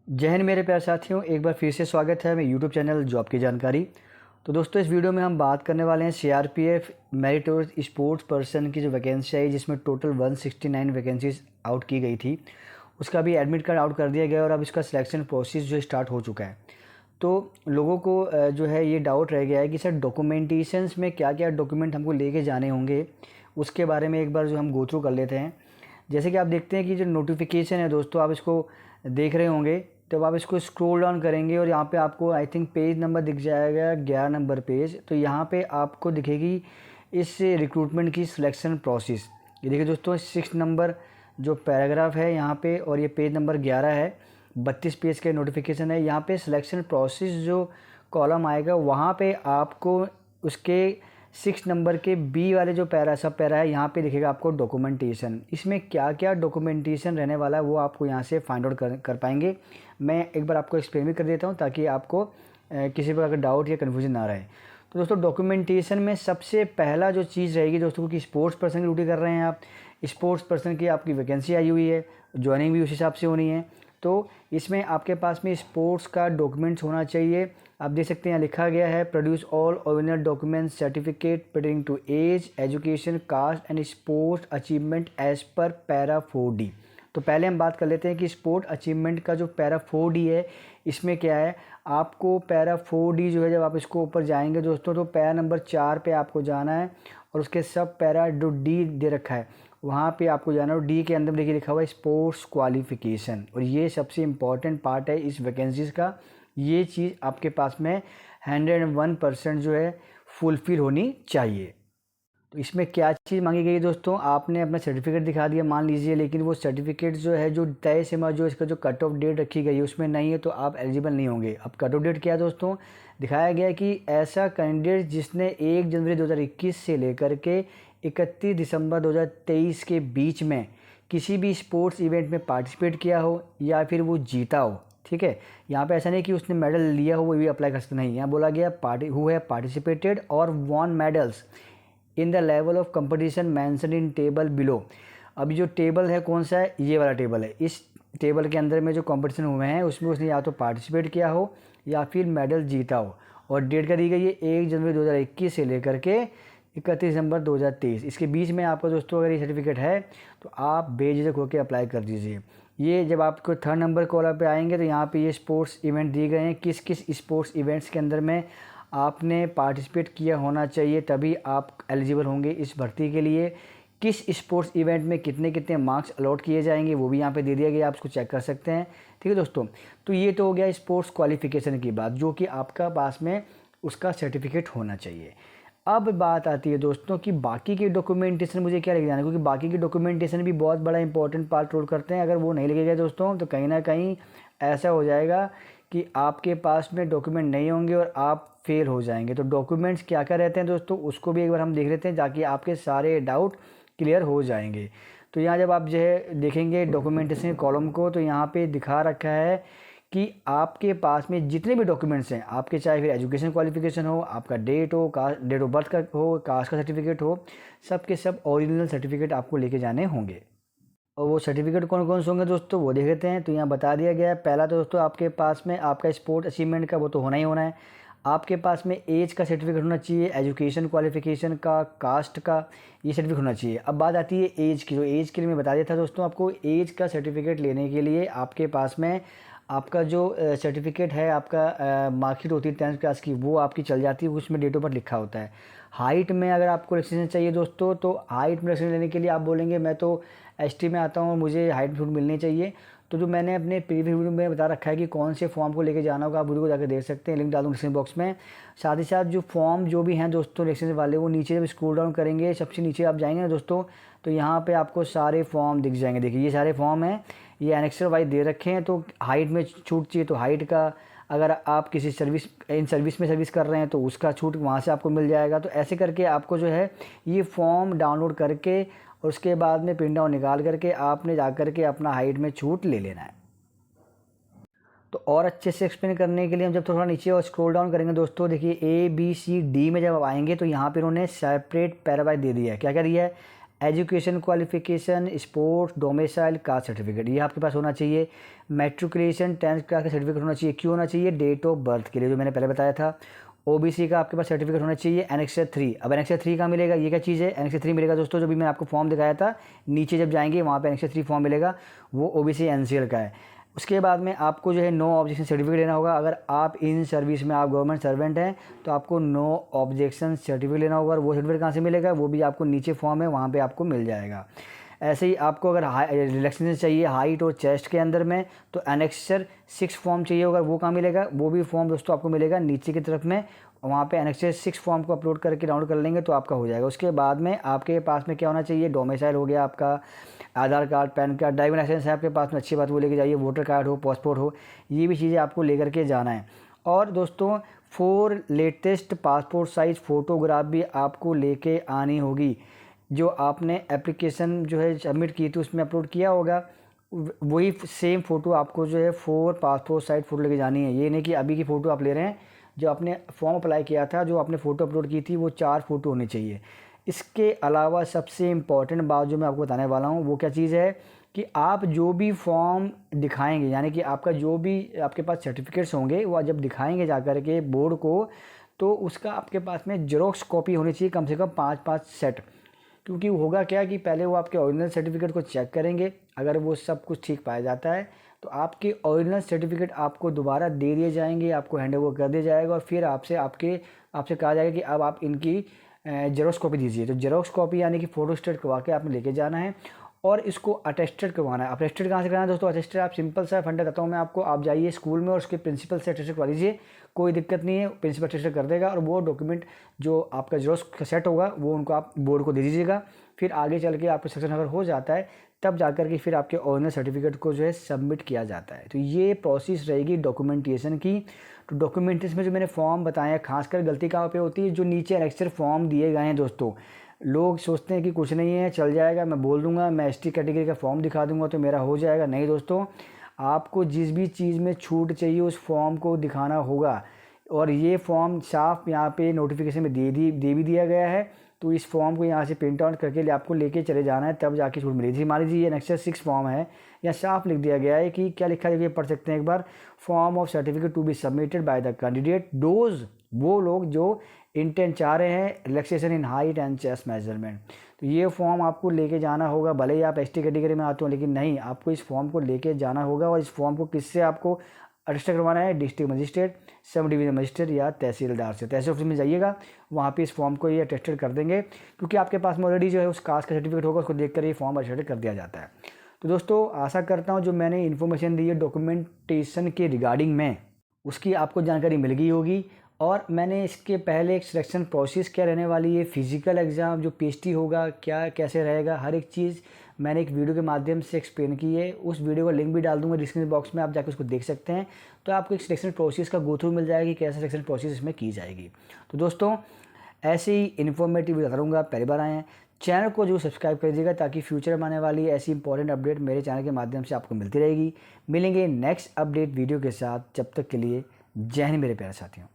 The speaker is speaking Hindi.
जय हिंद मेरे प्यारे साथियों, एक बार फिर से स्वागत है मेरे यूट्यूब चैनल जॉब की जानकारी। तो दोस्तों, इस वीडियो में हम बात करने वाले हैं सीआरपीएफ मेरिटोरियस स्पोर्ट्स पर्सन की जो वैकेंसी आई, जिसमें टोटल 169 वैकेंसीज आउट की गई थी। उसका भी एडमिट कार्ड आउट कर दिया गया और अब इसका सिलेक्शन प्रोसेस जो स्टार्ट हो चुका है। तो लोगों को जो है ये डाउट रह गया है कि सर डॉक्यूमेंटेशंस में क्या क्या डॉक्यूमेंट हमको लेके जाने होंगे, उसके बारे में एक बार जो हम गो थ्रू कर लेते हैं। जैसे कि आप देखते हैं कि जो नोटिफिकेशन है दोस्तों, आप इसको देख रहे होंगे। तो आप इसको स्क्रॉल डाउन करेंगे और यहाँ पे आपको आई थिंक पेज नंबर दिख जाएगा, 11 नंबर पेज। तो यहाँ पे आपको दिखेगी इस रिक्रूटमेंट की सिलेक्शन प्रोसेस। ये देखिए दोस्तों, 6 नंबर जो पैराग्राफ है यहाँ पे, और ये पेज नंबर 11 है। 32 पेज के नोटिफिकेशन है। यहाँ पे सिलेक्शन प्रोसेस जो कॉलम आएगा, वहाँ पे आपको उसके 6 नंबर के बी वाले जो सब पैरा है, यहाँ पे दिखेगा आपको डॉक्यूमेंटेशन। इसमें क्या क्या डॉक्यूमेंटेशन रहने वाला है वो आपको यहाँ से फाइंड आउट कर पाएंगे। मैं एक बार आपको एक्सप्लेन भी कर देता हूँ ताकि आपको किसी प्रकार का डाउट या कन्फ्यूजन ना रहे। तो दोस्तों, डॉक्यूमेंटेशन में सबसे पहला जो चीज़ रहेगी दोस्तों, कि स्पोर्ट्स पर्सन की ड्यूटी कर रहे हैं आप, स्पोर्ट्स पर्सन की आपकी वैकेंसी आई हुई है, ज्वाइनिंग भी उस हिसाब से होनी है। तो इसमें आपके पास में स्पोर्ट्स का डॉक्यूमेंट्स होना चाहिए। आप देख सकते हैं यहाँ लिखा गया है, produce all original documents certificate pertaining to age, education, caste and sports achievement as per para 4D। तो पहले हम बात कर लेते हैं कि स्पोर्ट अचीवमेंट का जो पैरा 4D है, इसमें क्या है। आपको पैरा 4D जो है, जब आप इसको ऊपर जाएंगे दोस्तों, तो पैरा नंबर 4 पे आपको जाना है और उसके सब पैरा जो डी दे रखा है वहाँ पे आपको जाना है। और डी के अंदर देखिए लिखा हुआ है स्पोर्ट्स क्वालिफिकेशन, और ये सबसे इम्पॉर्टेंट पार्ट है इस वैकेंसीज़ का। ये चीज़ आपके पास में 101% जो है फुलफिल होनी चाहिए। तो इसमें क्या चीज़ मांगी गई है दोस्तों, आपने अपना सर्टिफिकेट दिखा दिया मान लीजिए, लेकिन वो सर्टिफिकेट जो है, जो तय सीमा जो इसका जो कट ऑफ डेट रखी गई है उसमें नहीं है, तो आप एलिजिबल नहीं होंगे। अब कट ऑफ डेट क्या है दोस्तों, दिखाया गया है कि ऐसा कैंडिडेट जिसने 1 जनवरी 2021 से लेकर के 31 दिसंबर 2023 के बीच में किसी भी स्पोर्ट्स इवेंट में पार्टिसिपेट किया हो या फिर वो जीता हो। ठीक है, यहाँ पे ऐसा नहीं कि उसने मेडल लिया हो वो भी अप्लाई कर सकते, नहीं। यहाँ बोला गया हु है पार्टिसिपेटेड और won medals in the level of competition mentioned in table below. अभी जो टेबल है कौन सा है, ये वाला टेबल है। इस टेबल के अंदर में जो कंपटीशन हुए हैं उसमें उसने या तो पार्टिसिपेट किया हो या फिर मेडल जीता हो। और डेट का दी गई है 1 जनवरी 2021 से लेकर के 31 दिसंबर 2023। इसके बीच में आपका दोस्तों अगर ये सर्टिफिकेट है तो आप बेझिझक होकर अप्लाई कर दीजिए। ये जब आपको 3rd नंबर कॉलम पे आएंगे तो यहाँ पे ये स्पोर्ट्स इवेंट दिए गए हैं, किस किस स्पोर्ट्स इवेंट्स के अंदर में आपने पार्टिसिपेट किया होना चाहिए, तभी आप एलिजिबल होंगे इस भर्ती के लिए। किस स्पोर्ट्स इवेंट में कितने कितने मार्क्स अलॉट किए जाएंगे वो भी यहाँ पे दे दिया गया, आप उसको चेक कर सकते हैं। ठीक है दोस्तों, तो ये तो हो गया स्पोर्ट्स क्वालिफिकेशन की बात, जो कि आपका पास में उसका सर्टिफिकेट होना चाहिए। अब बात आती है दोस्तों कि बाकी के डॉक्यूमेंटेशन मुझे क्या लेके जाना है, क्योंकि बाकी के डॉक्यूमेंटेशन भी बहुत बड़ा इंपॉर्टेंट पार्ट रोल करते हैं। अगर वो नहीं लेके गए दोस्तों तो कहीं ना कहीं ऐसा हो जाएगा कि आपके पास में डॉक्यूमेंट नहीं होंगे और आप फेल हो जाएंगे। तो डॉक्यूमेंट्स क्या क्या रहते हैं दोस्तों, उसको भी एक बार हम देख लेते हैं ताकि आपके सारे डाउट क्लियर हो जाएंगे। तो यहाँ जब आप जो है देखेंगे डॉक्यूमेंटेशन कॉलम को, तो यहाँ पे दिखा रखा है कि आपके पास में जितने भी डॉक्यूमेंट्स हैं आपके, चाहे फिर एजुकेशन क्वालिफिकेशन हो, आपका डेट हो, डेट ऑफ बर्थ का हो, कास्ट का सर्टिफिकेट हो, सब के सब ओरिजिनल सर्टिफिकेट आपको लेके जाने होंगे। और वो सर्टिफिकेट कौन कौन से होंगे दोस्तों वो देख लेते हैं। तो यहाँ बता दिया गया है, पहला तो दोस्तों आपके पास में आपका स्पोर्ट अचीवमेंट का वो तो होना ही होना है। आपके पास में एज का सर्टिफिकेट होना चाहिए, एजुकेशन क्वालिफिकेशन का, कास्ट का, ये सर्टिफिकेट होना चाहिए। अब बात आती है एज की। तो एज के लिए मैं बता दिया था दोस्तों, आपको एज का सर्टिफिकेट लेने के लिए आपके पास में आपका जो सर्टिफिकेट है, आपका मार्कशीट होती है 10th क्लास की, वो आपकी चल जाती है, उसमें डेट ऑफ बर्थ लिखा होता है। हाइट में अगर आपको रिलेक्सेशन चाहिए दोस्तों, तो हाइट में रिलेक्सेशन लेने के लिए आप बोलेंगे मैं तो एसटी में आता हूँ, मुझे हाइट में छूट मिलनी चाहिए। तो जो मैंने अपने प्रीवियस वीडियो में बता रखा है कि कौन से फॉर्म को लेके जाना होगा, आप वीडियो को जाकर देख सकते हैं, लिंक डाल दूँ डिस्क्रिप्शन बॉक्स में। साथ ही साथ जो फॉर्म जो भी हैं दोस्तों रिलेक्सेशन वाले, वो नीचे जब स्क्रॉल डाउन करेंगे, सबसे नीचे आप जाएंगे ना दोस्तों, तो यहाँ पे आपको सारे फॉर्म दिख जाएंगे। देखिए ये सारे फॉर्म हैं, ये एनेक्सर वाइज दे रखे हैं। तो हाइट में छूट चाहिए तो हाइट का, अगर आप किसी सर्विस में सर्विस कर रहे हैं तो उसका छूट वहाँ से आपको मिल जाएगा। तो ऐसे करके आपको जो है ये फॉर्म डाउनलोड करके और उसके बाद में प्रिंट आउट निकाल करके आपने जा करके अपना हाइट में छूट ले लेना है। तो और अच्छे से एक्सप्लेन करने के लिए हम जब थोड़ा नीचे और स्क्रॉल डाउन करेंगे दोस्तों, देखिए A B C D में जब आप आएंगे तो यहाँ पर उन्होंने सेपरेट पैराग्राफ दे दिया है। क्या क्या दिया है, education qualification, sports, domicile, caste certificate, ये आपके पास होना चाहिए। मैट्रिकुलेशन 10th क्लास का सर्टिफिकेट होना चाहिए। क्यों होना चाहिए? डेट ऑफ बर्थ के लिए, जो मैंने पहले बताया था। ओबीसी का आपके पास सर्टिफिकेट होना चाहिए। एनेक्सर 3, अब एनेक्सर 3 कहाँ मिलेगा? ये क्या चीज़ है? एनेक्सर 3 मिलेगा दोस्तों, जो भी मैंने आपको फॉर्म दिखाया था, नीचे जब जाएंगे वहाँ पे एनेक्सर 3 फॉर्म मिलेगा, वो ओबीसी एनसीएल का है। उसके बाद में आपको जो है नो ऑब्जेक्शन सर्टिफिकेट लेना होगा। अगर आप इन सर्विस में, आप गवर्नमेंट सर्वेंट हैं, तो आपको नो ऑब्जेक्शन सर्टिफिकेट लेना होगा। और वो सर्टिफिकेट कहाँ से मिलेगा? वो भी आपको नीचे फॉर्म है, वहाँ पे आपको मिल जाएगा। ऐसे ही आपको अगर रिलैक्सेशन चाहिए हाइट और चेस्ट के अंदर में, तो एनेक्सर 6 फॉर्म चाहिए होगा। वो कहाँ मिलेगा? वो भी फॉर्म दोस्तों आपको मिलेगा नीचे की तरफ में, वहाँ पे एनेक्सर 6 फॉर्म को अपलोड करके डाउनलोड कर लेंगे तो आपका हो जाएगा। उसके बाद में आपके पास में क्या होना चाहिए? डोमिसाइल हो गया आपका, Aadhaar card, PAN card, driving licence है आपके पास में, अच्छी बात, वो लेके जाइए। वोटर कार्ड हो, पासपोर्ट हो, ये भी चीज़ें आपको लेकर के जाना है। और दोस्तों 4 लेटेस्ट पासपोर्ट साइज़ फ़ोटोग्राफ भी आपको लेके आनी होगी। जो आपने एप्लीकेशन जो है सबमिट की थी उसमें अपलोड किया होगा, वही सेम फ़ोटो आपको जो है 4 पासपोर्ट साइज़ फ़ोटो लेके जानी है। ये नहीं कि अभी की फ़ोटो आप ले रहे हैं, जो आपने फॉर्म अप्लाई किया था, जो आपने फ़ोटो अपलोड की थी, वो 4 फ़ोटो होनी चाहिए। इसके अलावा सबसे इम्पॉर्टेंट बात जो मैं आपको बताने वाला हूँ, वो क्या चीज़ है कि आप जो भी फॉर्म दिखाएंगे, यानी कि आपका जो भी आपके पास सर्टिफिकेट्स होंगे, वो जब दिखाएंगे जाकर के बोर्ड को, तो उसका आपके पास में जेरोक्स कॉपी होनी चाहिए, कम से कम 5-5 सेट। क्योंकि होगा क्या कि पहले वो आपके ओरिजिनल सर्टिफिकेट को चेक करेंगे, अगर वो सब कुछ ठीक पाया जाता है तो आपके ओरिजिनल सर्टिफिकेट आपको दोबारा दे दिए जाएंगे, आपको हैंड ओवर कर दिया जाएगा। और फिर आपसे कहा जाएगा कि अब आप इनकी जेरोक्स कॉपी दीजिए। तो जेरोक्स कॉपी यानी कि फ़ोटो स्टेट करवा के आपने लेके जाना है और इसको अटेस्टेड करवाना है। अटेस्टेड कहाँ से कराना है दोस्तों? अटेस्टेड आप सिंपल सा फंडा बताता हूँ मैं आपको, आप जाइए स्कूल में और उसके प्रिंसिपल से अटेस्टेड करवा लीजिए, कोई दिक्कत नहीं है, प्रिंसिपल अटेस्टेड कर देगा। और वो डॉक्यूमेंट जो आपका जेरोक्स का सेट होगा वो उनको आप बोर्ड को दे दीजिएगा। फिर आगे चल के आपका सेक्शन अगर हो जाता है, तब जाकर के फिर आपके ओरिजिनल सर्टिफिकेट को जो है सबमिट किया जाता है। तो ये प्रोसेस रहेगी डॉक्यूमेंटेशन की। तो डॉक्यूमेंटेशन में जो मैंने फॉर्म बताया है, खासकर गलती कहाँ पे होती है, जो नीचे एनेक्सर फॉर्म दिए गए हैं दोस्तों, लोग सोचते हैं कि कुछ नहीं है, चल जाएगा, मैं बोल दूंगा, मैं एसटी कैटेगरी का फॉर्म दिखा दूंगा तो मेरा हो जाएगा। नहीं दोस्तों, आपको जिस भी चीज़ में छूट चाहिए उस फॉर्म को दिखाना होगा। और ये फॉर्म साफ यहाँ पे नोटिफिकेशन में दे भी दिया गया है। तो इस फॉर्म को यहाँ से प्रिंट आउट करके आपको लेके चले जाना है, तब जाके छूट मिलेगी। मान लीजिए ये एनेक्सर 6 फॉर्म है, यहाँ साफ लिख दिया गया है कि क्या लिखा है, ये पढ़ सकते हैं एक बार। Form of certificate to be submitted by the candidate those, वो लोग जो इंटेंट चाह रहे हैं relaxation in height and chest measurement. तो ये फॉर्म आपको लेके जाना होगा, भले ही आप एसटी कैटेगरी में आते हो, लेकिन नहीं, आपको इस फॉर्म को लेके जाना होगा। और इस फॉर्म को किससे आपको रजिस्टर करवाना है? District magistrate, sub division magistrate या तहसीलदार से। तहसील ऑफिस में जाइएगा, वहाँ पे इस फॉर्म को ये अटेस्टेड कर देंगे, क्योंकि आपके पास में ऑलरेडी जो है उस कास्ट का सर्टिफिकेट होगा, उसको देखकर ये फॉर्म अटेस्टेड कर दिया जाता है। तो दोस्तों आशा करता हूँ जो मैंने इन्फॉर्मेशन दी है डॉक्यूमेंटेशन के रिगार्डिंग में, उसकी आपको जानकारी मिल गई होगी। और मैंने इसके पहले एक सिलेक्शन प्रोसेस क्या रहने वाली है, फिजिकल एग्ज़ाम जो पीएचटी होगा क्या कैसे रहेगा, हर एक चीज़ मैंने एक वीडियो के माध्यम से एक्सप्लेन की है। उस वीडियो का लिंक भी डाल दूंगा डिस्क्रिप्शन बॉक्स में, आप जाकर उसको देख सकते हैं। तो आपको एक सिलेक्शन प्रोसेस का गो थ्रू मिल जाएगी, कैसे सिलेक्शन प्रोसेस इसमें की जाएगी। तो दोस्तों ऐसे ही इन्फॉर्मेटिव वीडियो करूँगा, पहली बार आए हैं चैनल को जो सब्सक्राइब कर दीजिएगा, ताकि फ्यूचर में आने वाली ऐसी इंपॉर्टेंट अपडेट मेरे चैनल के माध्यम से आपको मिलती रहेगी। मिलेंगे नेक्स्ट अपडेट वीडियो के साथ, जब तक के लिए जय हिंद मेरे प्यारे साथियों।